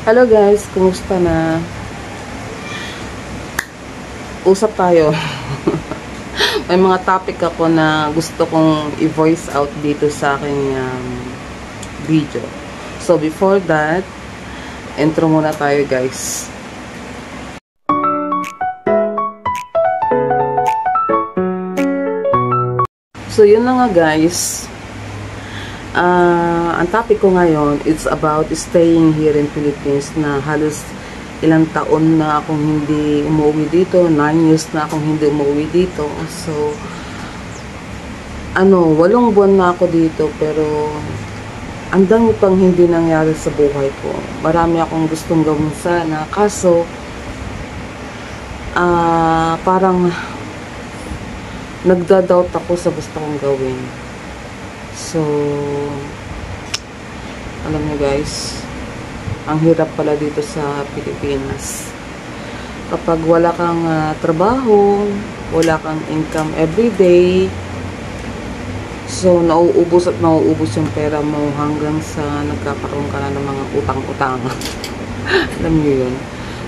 Hello guys, kumusta na? Usap tayo. May mga topic ako na gusto kong i-voice out dito sa aking video. So before that, intro muna tayo guys. So yun na nga guys. Ang topic ko ngayon, it's about staying here in Philippines na halos ilang taon na akong hindi umuwi dito. 9 years na akong hindi umuwi dito. So, 8 buwan na ako dito pero ang dami pang hindi nangyari sa buhay ko. Marami akong gustong gawin sana. Kaso, parang nagda-doubt ako sa gusto kong gawin. So, alam niyo guys, ang hirap pala dito sa Pilipinas. Kapag wala kang trabaho, wala kang income everyday, so nauubos at nauubos yung pera mo hanggang sa nagkakaroon ka na ng mga utang-utang. Alam niyo yun.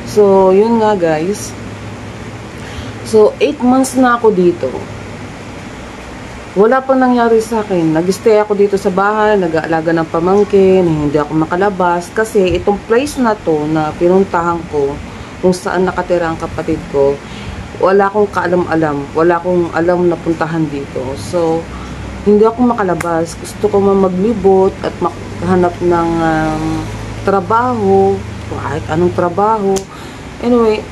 So, yun nga guys. So, 8 months na ako dito. Wala pang nangyari sa akin. Nag-stay ako dito sa bahay, nag-aalaga ng pamangkin, hindi ako makalabas. Kasi itong place na to na pinuntahan ko, kung saan nakatira ang kapatid ko, wala akong kaalam-alam. Wala akong alam na puntahan dito. So, hindi ako makalabas. Gusto ko maglibot at makahanap ng trabaho. Kahit anong trabaho. Anyway,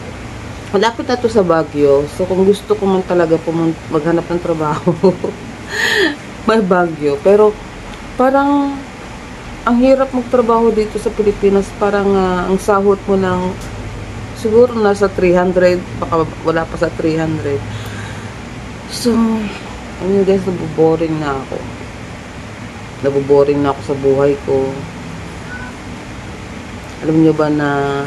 malapit na to sa Baguio. So, kung gusto ko man talaga maghanap ng trabaho, may Baguio. Pero, parang, ang hirap magtrabaho dito sa Pilipinas. Parang, ang sahod mo lang, siguro nasa 300, baka wala pa sa 300. So, guys, nabuboring na ako. Nabuboring na ako sa buhay ko. Alam niyo ba na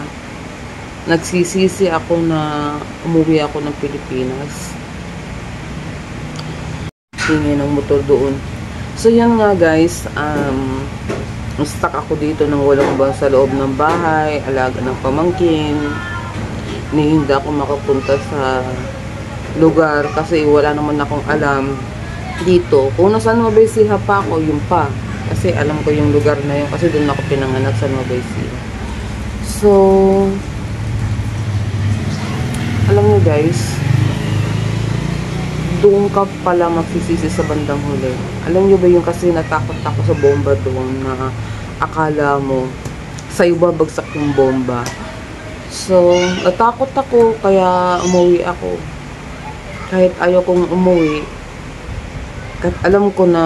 nagsisisi ako na umuwi ako ng Pilipinas. Tingin ng motor doon. So, yan nga guys. Stuck ako dito ng walang buwan sa loob ng bahay. Alaga ng pamangkin. Hindi ako makapunta sa lugar kasi wala naman akong alam dito. Kung nasa Nueva Ecija pa ako, yun pa. Kasi alam ko yung lugar na yun. Kasi doon ako pinanganak sa Nueva Ecija. So, alam nyo guys, doon ka pala magsisisi sa bandang huli. Alam nyo ba yung kasi natakot ako sa bomba doon na akala mo sa'yo babagsak yung bomba. So, natakot ako kaya umuwi ako. Kahit ayaw kong umuwi, kahit alam ko na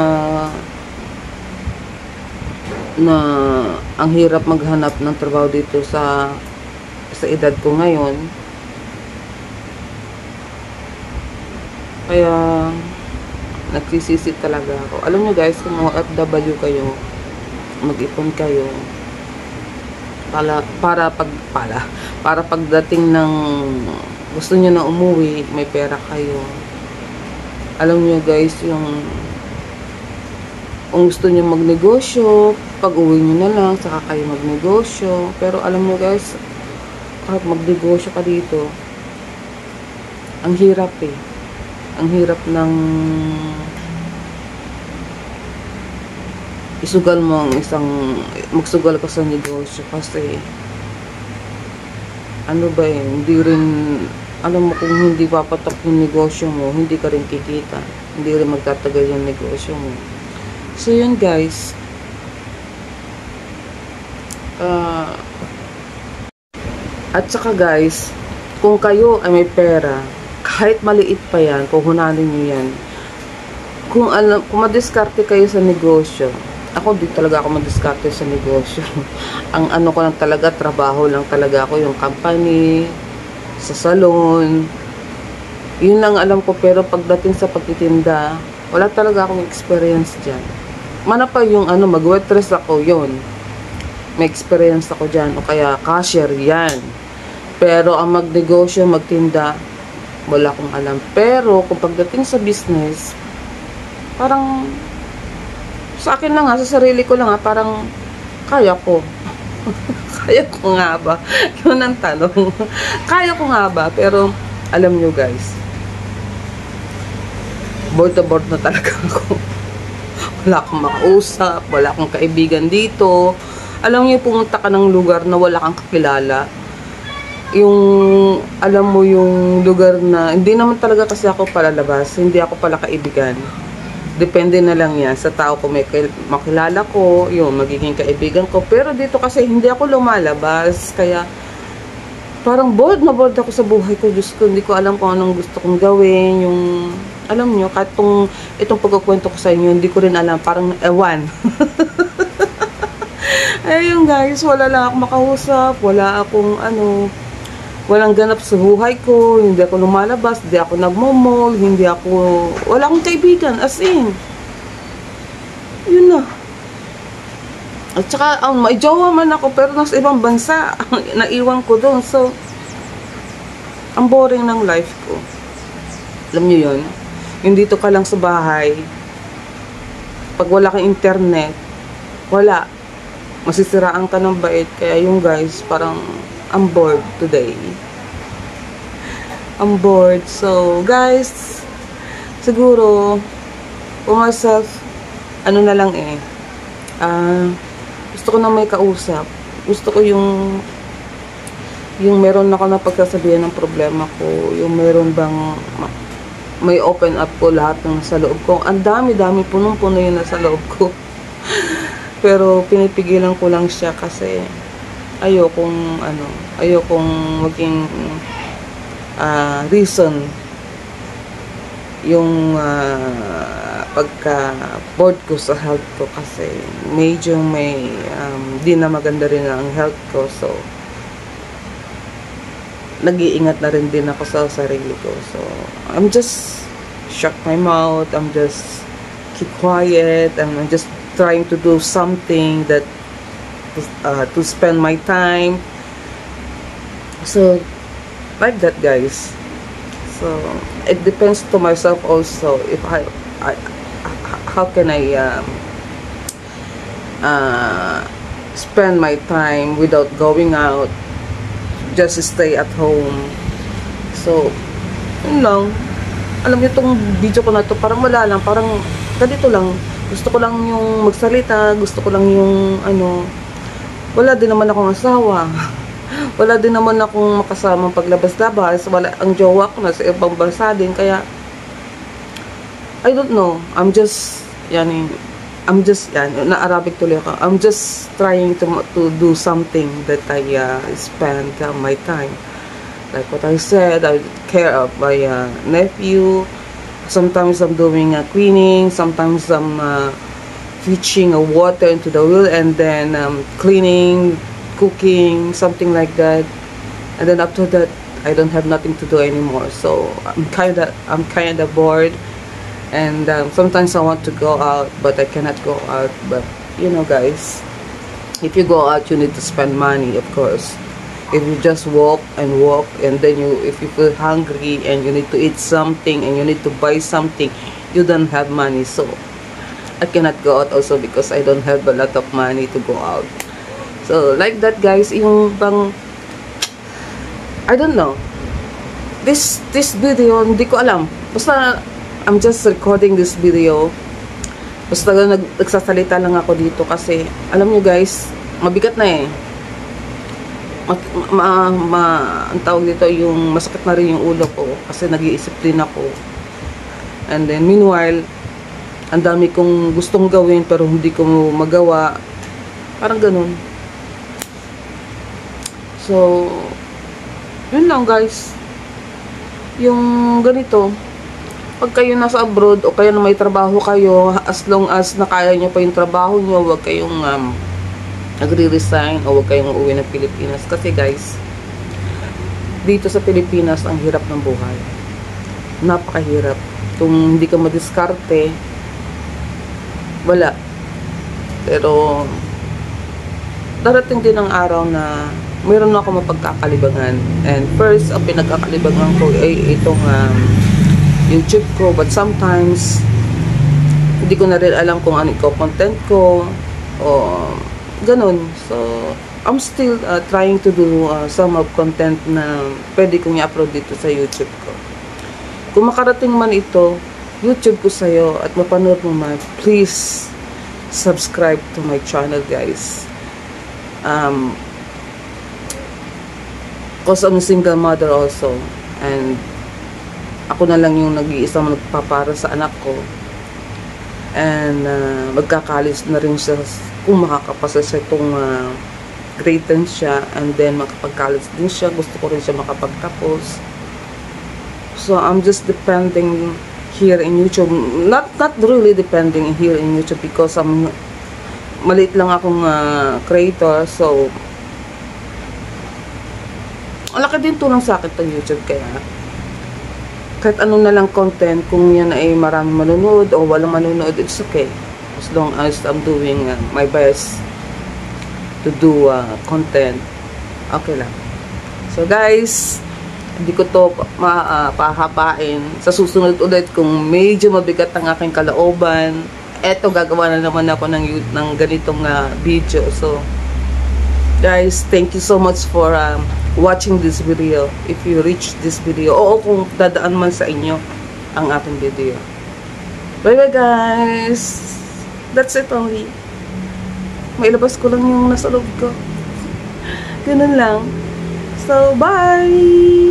ang hirap maghanap ng trabaho dito sa edad ko ngayon. Kaya, nagsisisi talaga ako. Alam nyo guys, kung mga FW kayo, mag-ipon kayo, para pagdating ng gusto nyo na umuwi, may pera kayo. Alam nyo guys, kung gusto nyo magnegosyo, pag uwi nyo na lang, saka kayo magnegosyo. Pero alam nyo guys, kahit magnegosyo ka dito, ang hirap eh. Ang hirap ng isugal mo magsugal ka sa negosyo kasi hindi rin, alam mo kung hindi papatok yung negosyo mo, hindi ka rin kikita, hindi rin magtatagal yung negosyo mo. So yun guys, at saka guys, kung kayo ay may pera, kahit maliit pa yan, puhunanin nyo yan. Kung madiskarte kayo sa negosyo, ako di talaga ako madiskarte sa negosyo. Ang ko lang talaga, trabaho lang talaga ako, yung company, sa salon. Yun lang alam ko, pero pagdating sa pagtitinda, wala talaga akong experience dyan. Mana pa yung mag-waitress ako, yun. May experience ako dyan, o kaya cashier, yan. Pero ang magnegosyo, magtinda, wala akong alam. Pero, kung pagdating sa business, parang, sa akin lang sa sarili ko lang parang, kaya ko. Kaya ko nga ba? Yun ang tanong. Kaya ko nga ba? Pero, alam nyo guys, bored na talaga ako. Wala akong makausap, wala akong kaibigan dito. Alam niyo, pumunta ka ng lugar na wala kang kakilala. Yung, alam mo yung lugar na, hindi naman talaga kasi ako palalabas, hindi ako pala kaibigan. Depende na lang yan sa tao ko may makilala ko, yung magiging kaibigan ko. Pero dito kasi hindi ako lumalabas, kaya parang bored ako sa buhay ko. Diyos ko, hindi ko alam kung anong gusto kong gawin. Yung, alam nyo, kahit itong pagkukwento ko sa inyo, hindi ko rin alam. Parang ewan. Ayun guys, wala lang ako makausap. Wala akong walang ganap sa buhay ko. Hindi ako lumalabas. Hindi ako nagmomall. Wala akong kaibigan. As in. Yun na. At saka, may jowa man ako, pero nasa ibang bansa. Naiwan ko doon. So, ang boring ng life ko. Alam nyo yun? Yung dito ka lang sa bahay, pag wala kang internet, wala. Masisiraan ka ng bait. Kaya yung guys, parang, I'm bored today. I'm bored. So, guys, siguro, for myself, na lang gusto ko na may kausap. Gusto ko yung meron ako na pagsasabihan ng problema ko, yung meron bang may open up ko lahat ng nasa loob ko. Ang dami, punong-puno yun nasa loob ko. Pero pinipigilan ko lang siya kasi ayokong maging reason yung pagka bored ko sa health ko, kasi medyo may di na maganda rin ang health ko. So nag-iingat na rin din ako sa sarili ko. So I'm just shut my mouth, I'm just keep quiet, and I'm just trying to do something that to spend my time. So like that guys. So it depends to myself also if how can I spend my time without going out, just stay at home. So yun lang. Alam niyo, itong video ko na to parang wala lang, parang ganito lang. Gusto ko lang yung magsalita, gusto ko lang yung wala din naman akong asawa. Wala din naman akong makasamang paglabas-labas. Wala, ang jowa ko nasa ibang bansa din, kaya I don't know. I'm just na-Arabic tuloy ako. I'm just trying to do something that I spend my time. Like what I said, I care of my nephew. Sometimes I'm doing cleaning. Sometimes I'm fetching water into the well, and then cleaning, cooking, something like that. And then after that, I don't have nothing to do anymore. So I'm kinda bored. And sometimes I want to go out, but I cannot go out. But you know guys, if you go out, you need to spend money, of course. If you just walk, and then if you feel hungry and you need to eat something and you need to buy something, you don't have money. So I cannot go out also because I don't have a lot of money to go out. So like that guys, yung bang I don't know. This video, hindi ko alam. Basta I'm just recording this video. Basta nagsasalita lang ako dito kasi alam nyo guys, mabigat na ang tawag dito, yung masakit na rin yung ulo ko kasi nag-iisip din ako. And then meanwhile, ang dami kong gustong gawin pero hindi ko magawa. Parang ganun. So yun lang guys. Yung ganito, pag kayo nasa abroad o kaya na may trabaho kayo, as long as nakaya nyo pa yung trabaho nyo, huwag kayong nagre-resign o huwag kayong uuwi ng Pilipinas. Kasi guys, dito sa Pilipinas, ang hirap ng buhay. Napakahirap. Kung hindi ka madiskarte, wala. Pero darating din ang araw na mayroon na ako mapagkakalibangan. And first, ang pinagkakalibangan ko ay itong YouTube ko, but sometimes hindi ko na rin alam kung ano content ko o ganun. So I'm still trying to do some of content na pwede kong i-upload dito sa YouTube ko. Kung makarating man ito, YouTube ko sa'yo at mapanood mo man, please subscribe to my channel, guys. Because I'm a single mother also, and ako na lang yung nag-iisang nagpapara sa anak ko, and magkakalis na rin siya kung makakapasa siya itong grade 10 siya, and then makapag-college din siya. Gusto ko rin siya makapagtapos. So I'm just depending here in YouTube, not really depending here in YouTube, because maliit lang akong creator. So laki din tulong sa akin itong YouTube, kaya kahit ano na lang content, kung yan ay maraming manonood o walang manonood, it's okay, as long as I'm doing my best to do content, okay lang. So guys, hindi ko to pahapain. Sa susunod ulit, kung medyo mabigat ang aking kalooban, eto, gagawa na naman ako ng ganitong video. So guys, thank you so much for watching this video. If you reach this video, o kung dadaan man sa inyo ang aking video. Bye bye guys, that's it only. Mailabas ko lang yung nasa loob ko, ganun lang. So bye.